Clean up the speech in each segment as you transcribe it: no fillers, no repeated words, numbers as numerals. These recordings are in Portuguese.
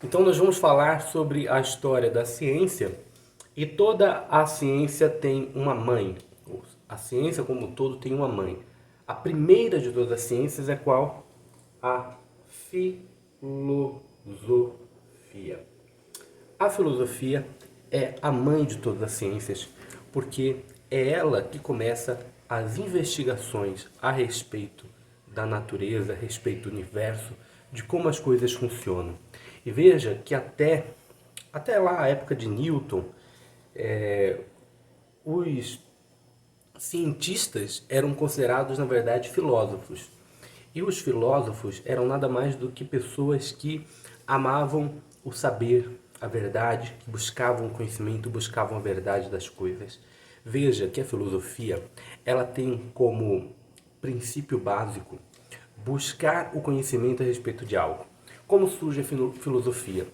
Então nós vamos falar sobre a história da ciência e toda a ciência tem uma mãe. A ciência como um todo tem uma mãe. A primeira de todas as ciências é qual? A filosofia. A filosofia é a mãe de todas as ciências porque é ela que começa as investigações a respeito da natureza, a respeito do universo, de como as coisas funcionam. E veja que até lá, a época de Newton, os cientistas eram considerados, na verdade, filósofos. E os filósofos eram nada mais do que pessoas que amavam o saber, a verdade, que buscavam o conhecimento, buscavam a verdade das coisas. Veja que a filosofia, ela tem como princípio básico buscar o conhecimento a respeito de algo. Como surge a filosofia?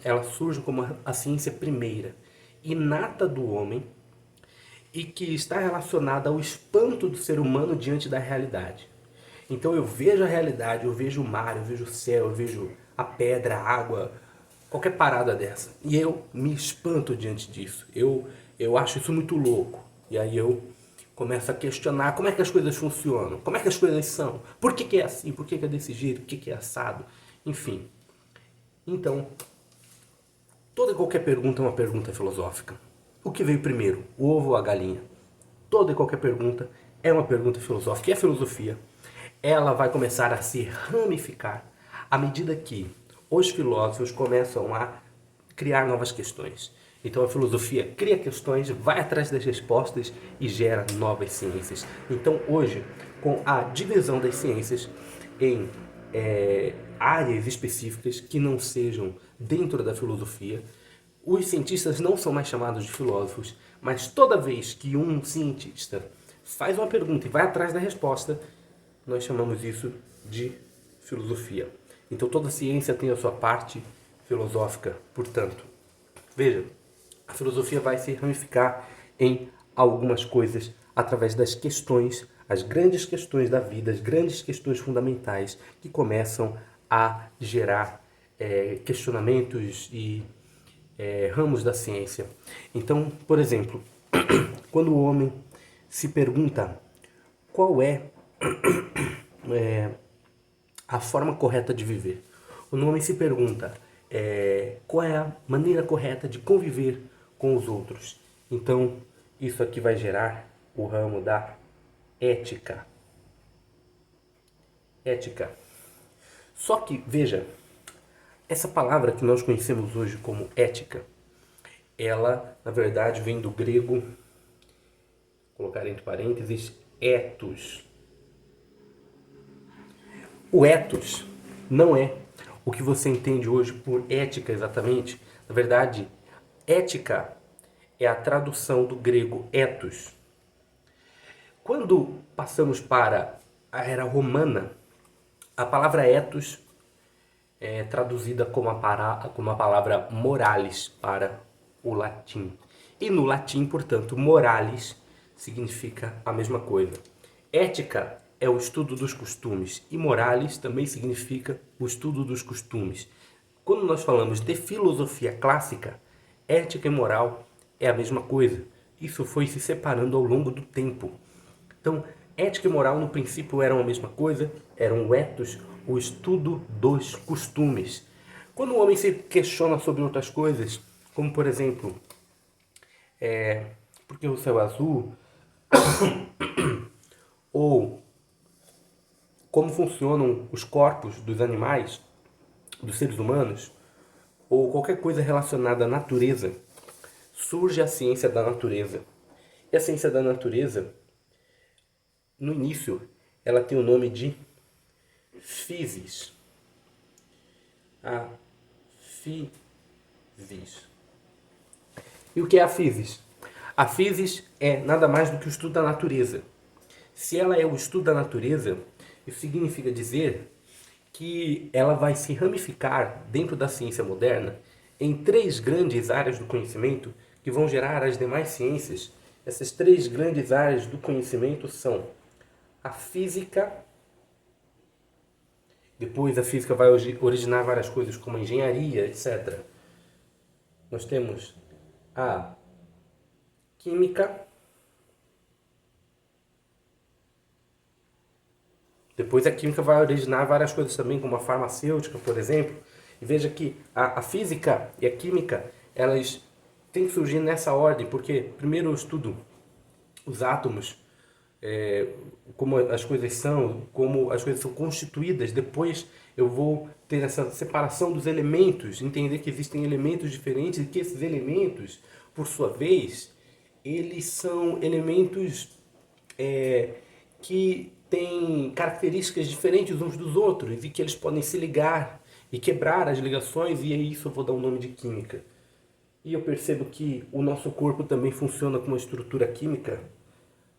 Ela surge como a ciência primeira, inata do homem, e que está relacionada ao espanto do ser humano diante da realidade. Então eu vejo a realidade, eu vejo o mar, eu vejo o céu, eu vejo a pedra, a água, qualquer parada dessa. E eu me espanto diante disso. Eu acho isso muito louco. E aí eu começo a questionar como é que as coisas funcionam, como é que as coisas são, por que é assim, por que é desse jeito, por que é assado, enfim. Então, toda e qualquer pergunta é uma pergunta filosófica. O que veio primeiro, o ovo ou a galinha? Toda e qualquer pergunta é uma pergunta filosófica. E a filosofia, ela vai começar a se ramificar à medida que os filósofos começam a criar novas questões. Então a filosofia cria questões, vai atrás das respostas e gera novas ciências. Então hoje, com a divisão das ciências em áreas específicas que não sejam dentro da filosofia, os cientistas não são mais chamados de filósofos, mas toda vez que um cientista faz uma pergunta e vai atrás da resposta, nós chamamos isso de filosofia. Então toda ciência tem a sua parte filosófica, portanto. Veja, a filosofia vai se ramificar em algumas coisas através das questões, as grandes questões da vida, as grandes questões fundamentais que começam a gerar questionamentos e ramos da ciência. Então, por exemplo, quando o homem se pergunta qual é a forma correta de viver, quando o homem se pergunta qual é a maneira correta de conviver com os outros, então isso aqui vai gerar o ramo da ética. Ética. Só que, veja, essa palavra que nós conhecemos hoje como ética, ela, na verdade, vem do grego, vou colocar entre parênteses, ethos. O ethos não é o que você entende hoje por ética exatamente. Na verdade, ética é a tradução do grego ethos. Quando passamos para a era romana, a palavra ethos é traduzida como a palavra moralis para o latim. E no latim, portanto, moralis significa a mesma coisa. Ética é o estudo dos costumes e moralis também significa o estudo dos costumes. Quando nós falamos de filosofia clássica, ética e moral é a mesma coisa. Isso foi se separando ao longo do tempo. Então, ética e moral no princípio eram a mesma coisa, eram o ethos, o estudo dos costumes. Quando o homem se questiona sobre outras coisas, como por exemplo, por que o céu é azul, ou como funcionam os corpos dos animais, dos seres humanos, ou qualquer coisa relacionada à natureza, surge a ciência da natureza. E a ciência da natureza, no início, ela tem o nome de physis. A physis. E o que é a physis? A physis é nada mais do que o estudo da natureza. Se ela é o estudo da natureza, isso significa dizer que ela vai se ramificar dentro da ciência moderna em três grandes áreas do conhecimento que vão gerar as demais ciências. Essas três grandes áreas do conhecimento são a física Depois a física vai originar várias coisas como a engenharia, etc. Nós temos a química. Depois a química vai originar várias coisas também, como a farmacêutica, por exemplo. E veja que a física e a química, elas têm que surgir nessa ordem, porque primeiro eu estudo os átomos, como as coisas são, como as coisas são constituídas. Depois eu vou ter essa separação dos elementos, entender que existem elementos diferentes e que esses elementos, por sua vez, eles são elementos que têm características diferentes uns dos outros e que eles podem se ligar e quebrar as ligações, e é isso eu vou dar um nome de química. E eu percebo que o nosso corpo também funciona com uma estrutura química,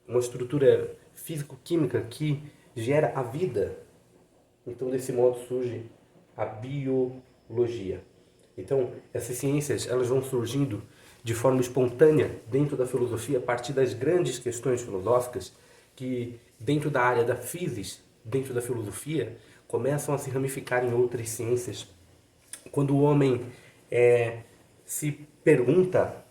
uma estrutura físico-química que gera a vida. Então, desse modo surge a biologia. Então, essas ciências, elas vão surgindo de forma espontânea dentro da filosofia a partir das grandes questões filosóficas que, dentro da área da physis, dentro da filosofia, começam a se ramificar em outras ciências. Quando o homem se pergunta,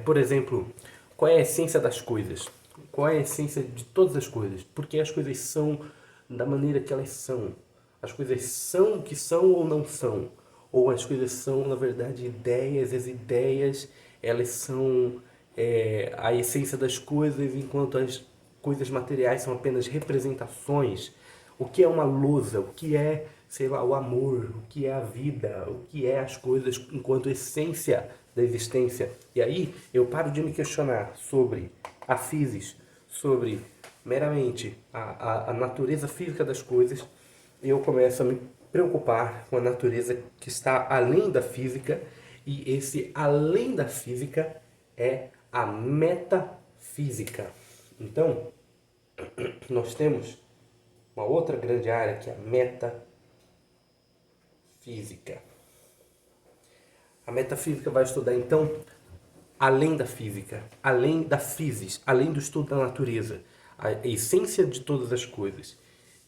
por exemplo, qual é a essência das coisas? Qual é a essência de todas as coisas? Por que as coisas são da maneira que elas são? As coisas são o que são ou não são? Ou as coisas são, na verdade, ideias, as ideias, elas são a essência das coisas, enquanto as coisas materiais são apenas representações. O que é uma lousa? O que é, sei lá, o amor? O que é a vida? O que é as coisas enquanto essência da existência? E aí eu paro de me questionar sobre a physis, sobre meramente a natureza física das coisas, e eu começo a me preocupar com a natureza que está além da física, e esse além da física é a metafísica. Então, nós temos uma outra grande área que é a metafísica. A metafísica vai estudar, então, além da física, além da physis, além do estudo da natureza, a essência de todas as coisas.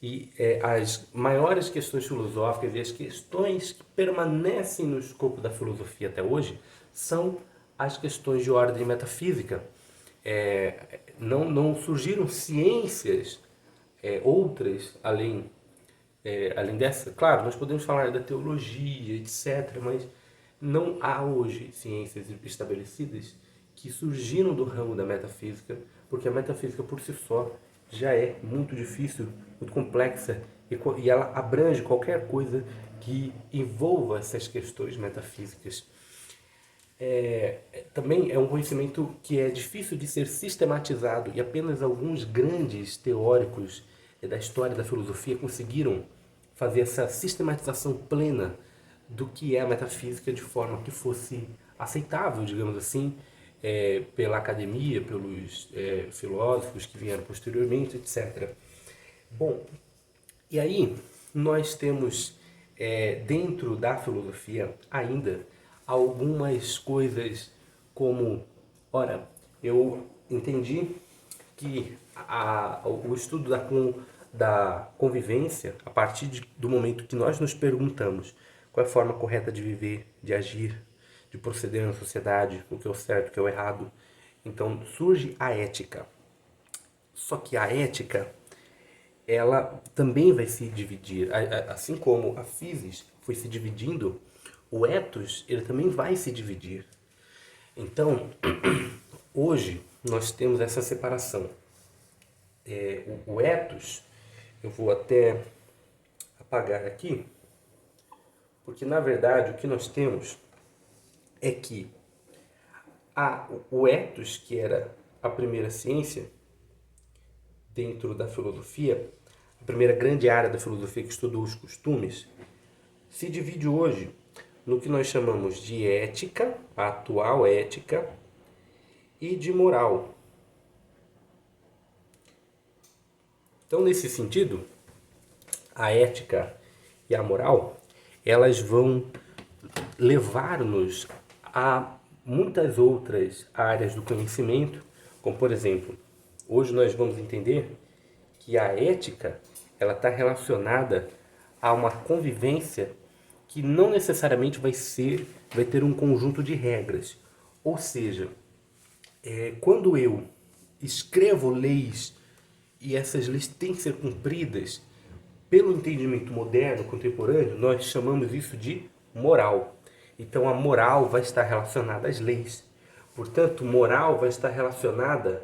E as maiores questões filosóficas e as questões que permanecem no escopo da filosofia até hoje são as questões de ordem metafísica. Não surgiram ciências outras além dessa. Claro, nós podemos falar da teologia, etc., mas não há hoje ciências estabelecidas que surgiram do ramo da metafísica, porque a metafísica por si só já é muito difícil, muito complexa, e ela abrange qualquer coisa que envolva essas questões metafísicas. Também é um conhecimento que é difícil de ser sistematizado, e apenas alguns grandes teóricos da história da filosofia conseguiram fazer essa sistematização plena do que é a metafísica de forma que fosse aceitável, digamos assim, pela academia, pelos filósofos que vieram posteriormente, etc. Bom, e aí nós temos dentro da filosofia ainda algumas coisas como, ora, eu entendi que o estudo da convivência, a partir do momento que nós nos perguntamos qual é a forma correta de viver, de agir, de proceder na sociedade, o que é o certo, o que é o errado, então surge a ética. Só que a ética, ela também vai se dividir, assim como a physis foi se dividindo, o ethos, ele também vai se dividir. Então, hoje nós temos essa separação. O ethos, eu vou até apagar aqui, porque na verdade o que nós temos é que o ethos, que era a primeira ciência dentro da filosofia, a primeira grande área da filosofia que estudou os costumes, se divide hoje no que nós chamamos de ética, a atual ética, e de moral. Então, nesse sentido, a ética e a moral, elas vão levar-nos a muitas outras áreas do conhecimento, como por exemplo, hoje nós vamos entender que a ética ela está relacionada a uma convivência que não necessariamente vai ter um conjunto de regras. Ou seja, quando eu escrevo leis e essas leis têm que ser cumpridas pelo entendimento moderno, contemporâneo, nós chamamos isso de moral. Então a moral vai estar relacionada às leis. Portanto, moral vai estar relacionada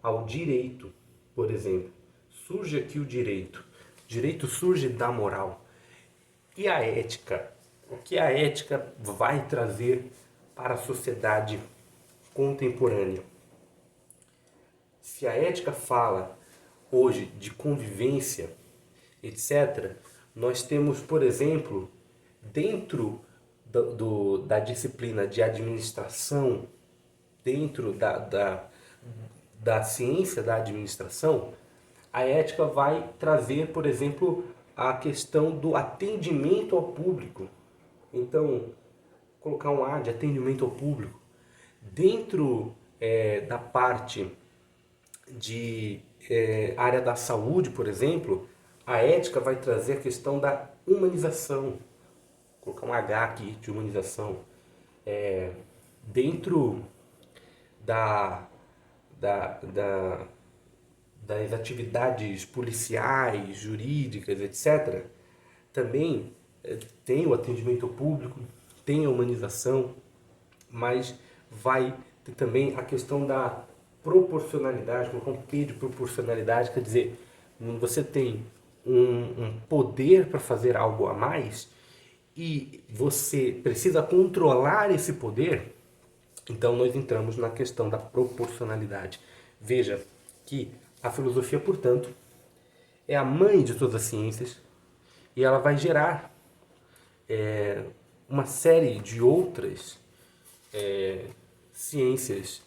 ao direito, por exemplo. Surge aqui o direito. O direito surge da moral. E a ética? O que a ética vai trazer para a sociedade contemporânea? Se a ética fala hoje de convivência, etc., nós temos, por exemplo, dentro da disciplina de administração, dentro da ciência da administração, a ética vai trazer, por exemplo, a questão do atendimento ao público. Então, colocar um A de atendimento ao público. Dentro da parte de área da saúde, por exemplo, a ética vai trazer a questão da humanização. Vou colocar um H aqui de humanização. Dentro das atividades policiais, jurídicas, etc., também tem o atendimento ao público, tem a humanização, mas vai ter também a questão da proporcionalidade, colocar um P de proporcionalidade, quer dizer, você tem um poder para fazer algo a mais e você precisa controlar esse poder, então nós entramos na questão da proporcionalidade. Veja que a filosofia, portanto, é a mãe de todas as ciências e ela vai gerar uma série de outras ciências,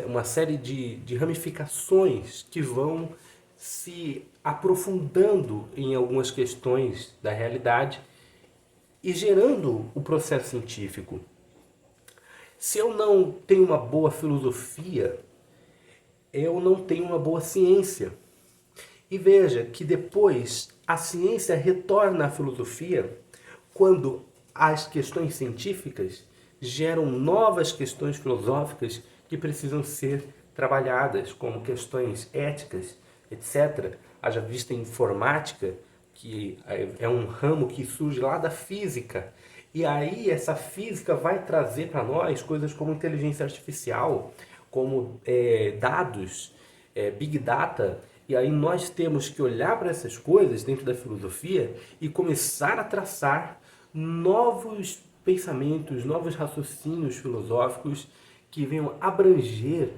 uma série de ramificações que vão se aprofundando em algumas questões da realidade e gerando o processo científico. Se eu não tenho uma boa filosofia, eu não tenho uma boa ciência. E veja que depois a ciência retorna à filosofia quando as questões científicas geram novas questões filosóficas que precisam ser trabalhadas, como questões éticas, etc. Haja vista informática, que é um ramo que surge lá da física. E aí essa física vai trazer para nós coisas como inteligência artificial, como dados, Big Data. E aí nós temos que olhar para essas coisas dentro da filosofia e começar a traçar novos pensamentos, novos raciocínios filosóficos que venham abranger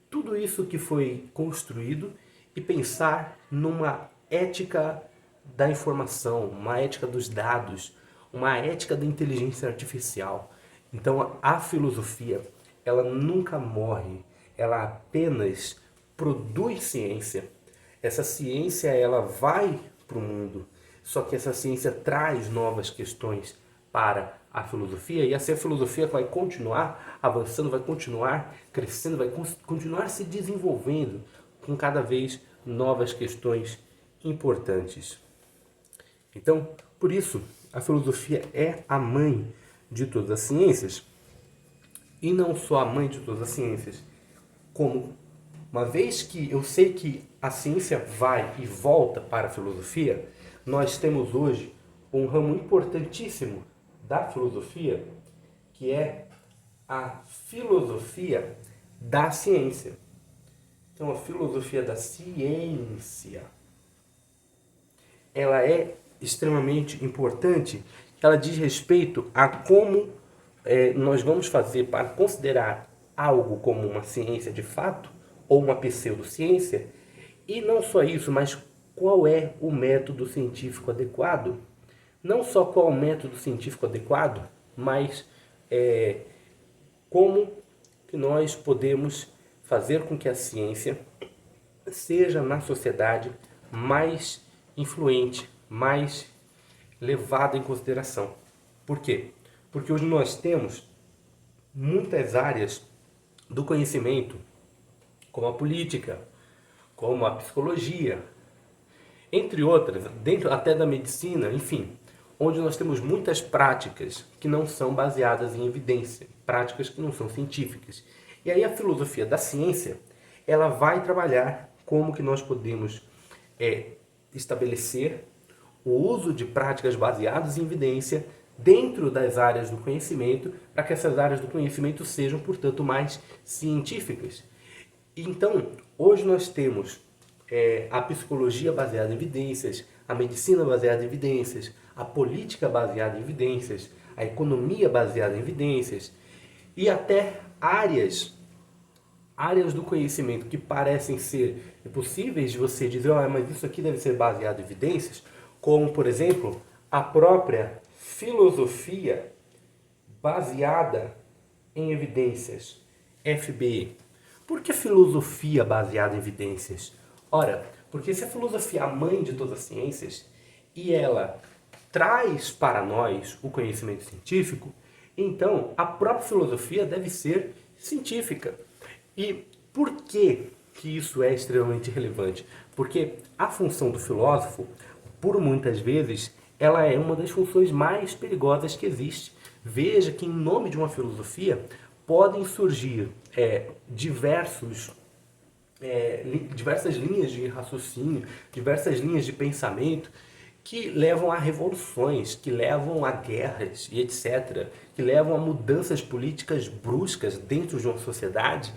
tudo isso que foi construído e pensar numa ética da informação, uma ética dos dados, uma ética da inteligência artificial. Então a filosofia, ela nunca morre, ela apenas produz ciência. Essa ciência, ela vai para o mundo, só que essa ciência traz novas questões para a filosofia, e essa é a filosofia que vai continuar avançando, vai continuar crescendo, vai continuar se desenvolvendo com cada vez novas questões importantes. Então, por isso, a filosofia é a mãe de todas as ciências, e não só a mãe de todas as ciências, como uma vez que eu sei que a ciência vai e volta para a filosofia, nós temos hoje um ramo importantíssimo da filosofia, que é a filosofia da ciência. Então, a filosofia da ciência, ela é extremamente importante, ela diz respeito a como nós vamos fazer para considerar algo como uma ciência de fato, ou uma pseudociência, e não só isso, mas qual é o método científico adequado. Não só qual é o método científico adequado, mas como que nós podemos fazer com que a ciência seja na sociedade mais influente, mais levada em consideração. Por quê? Porque hoje nós temos muitas áreas do conhecimento, como a política, como a psicologia, entre outras, dentro até da medicina, enfim, onde nós temos muitas práticas que não são baseadas em evidência, práticas que não são científicas. E aí a filosofia da ciência, ela vai trabalhar como que nós podemos estabelecer o uso de práticas baseadas em evidência dentro das áreas do conhecimento, para que essas áreas do conhecimento sejam, portanto, mais científicas. Então, hoje nós temos a psicologia baseada em evidências, a medicina baseada em evidências, a política baseada em evidências, a economia baseada em evidências e até áreas do conhecimento que parecem ser possíveis de você dizer, mas isso aqui deve ser baseado em evidências, como, por exemplo, a própria filosofia baseada em evidências, FBE. Por que filosofia baseada em evidências? Ora, porque se a filosofia é a mãe de todas as ciências e ela traz para nós o conhecimento científico, então a própria filosofia deve ser científica. E por que isso é extremamente relevante? Porque a função do filósofo, por muitas vezes, ela é uma das funções mais perigosas que existe. Veja que em nome de uma filosofia podem surgir diversas linhas de raciocínio, diversas linhas de pensamento que levam a revoluções, que levam a guerras e etc., que levam a mudanças políticas bruscas dentro de uma sociedade.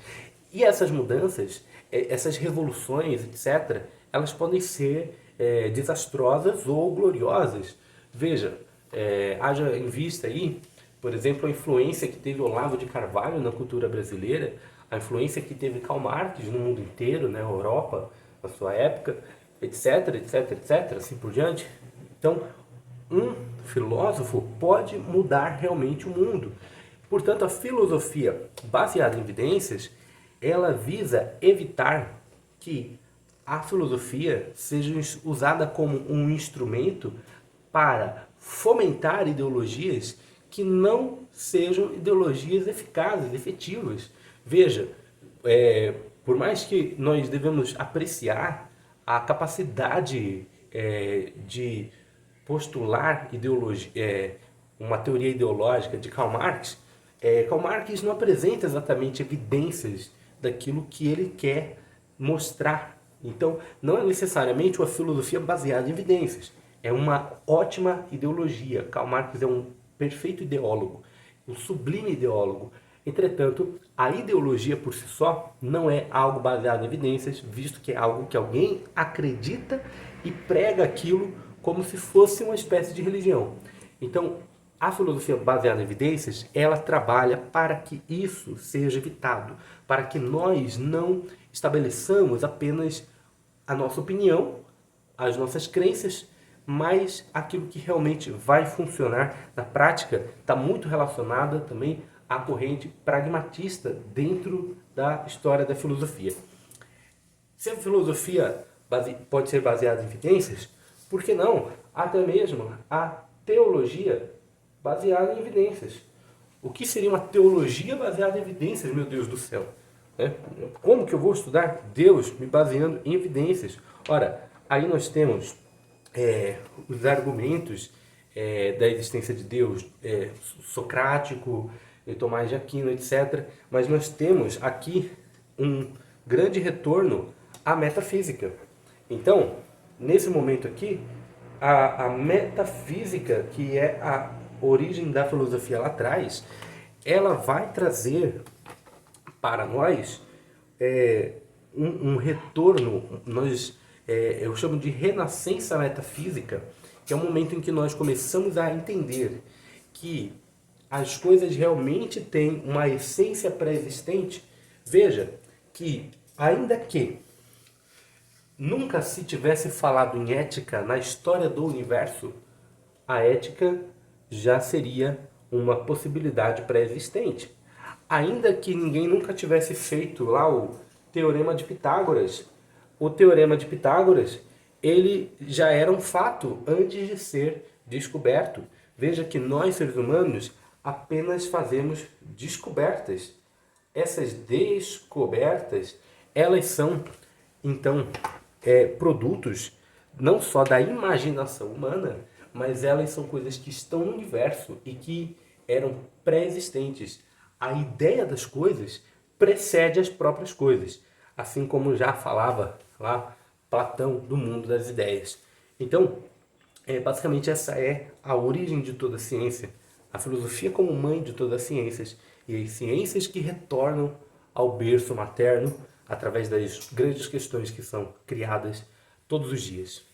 E essas mudanças, essas revoluções, etc., elas podem ser desastrosas ou gloriosas. Veja, haja em vista aí, por exemplo, a influência que teve Olavo de Carvalho na cultura brasileira, a influência que teve Karl Marx no mundo inteiro, na Europa, na sua época, etc, etc, etc, assim por diante. Então, um filósofo pode mudar realmente o mundo. Portanto, a filosofia baseada em evidências, ela visa evitar que a filosofia seja usada como um instrumento para fomentar ideologias que não sejam ideologias eficazes, efetivas. Veja, por mais que nós devemos apreciar a capacidade de postular uma teoria ideológica de Karl Marx, Karl Marx não apresenta exatamente evidências daquilo que ele quer mostrar. Então, não é necessariamente uma filosofia baseada em evidências. É uma ótima ideologia. Karl Marx é um perfeito ideólogo, um sublime ideólogo. Entretanto, a ideologia por si só não é algo baseado em evidências, visto que é algo que alguém acredita e prega aquilo como se fosse uma espécie de religião. Então, a filosofia baseada em evidências, ela trabalha para que isso seja evitado, para que nós não estabeleçamos apenas a nossa opinião, as nossas crenças, mas aquilo que realmente vai funcionar na prática está muito relacionada também à corrente pragmatista dentro da história da filosofia. Se a filosofia pode ser baseada em evidências, por que não até mesmo a teologia baseada em evidências? O que seria uma teologia baseada em evidências, meu Deus do céu? Como que eu vou estudar Deus me baseando em evidências? Ora, aí nós temos os argumentos da existência de Deus, socrático, Tomás de Aquino, etc. Mas nós temos aqui um grande retorno à metafísica. Então, nesse momento aqui, a metafísica, que é a origem da filosofia lá atrás, ela vai trazer para nós um retorno, eu chamo de renascença metafísica, que é o momento em que nós começamos a entender que as coisas realmente têm uma essência pré-existente. Veja que, ainda que nunca se tivesse falado em ética na história do universo, a ética já seria uma possibilidade pré-existente. Ainda que ninguém nunca tivesse feito lá o Teorema de Pitágoras, o Teorema de Pitágoras, ele já era um fato antes de ser descoberto. Veja que nós, seres humanos, apenas fazemos descobertas. Essas descobertas, elas são, então, produtos não só da imaginação humana, mas elas são coisas que estão no universo e que eram pré-existentes. A ideia das coisas precede as próprias coisas, assim como já falava lá Platão do mundo das ideias. Então, basicamente essa é a origem de toda a ciência, a filosofia como mãe de todas as ciências, e as ciências que retornam ao berço materno através das grandes questões que são criadas todos os dias.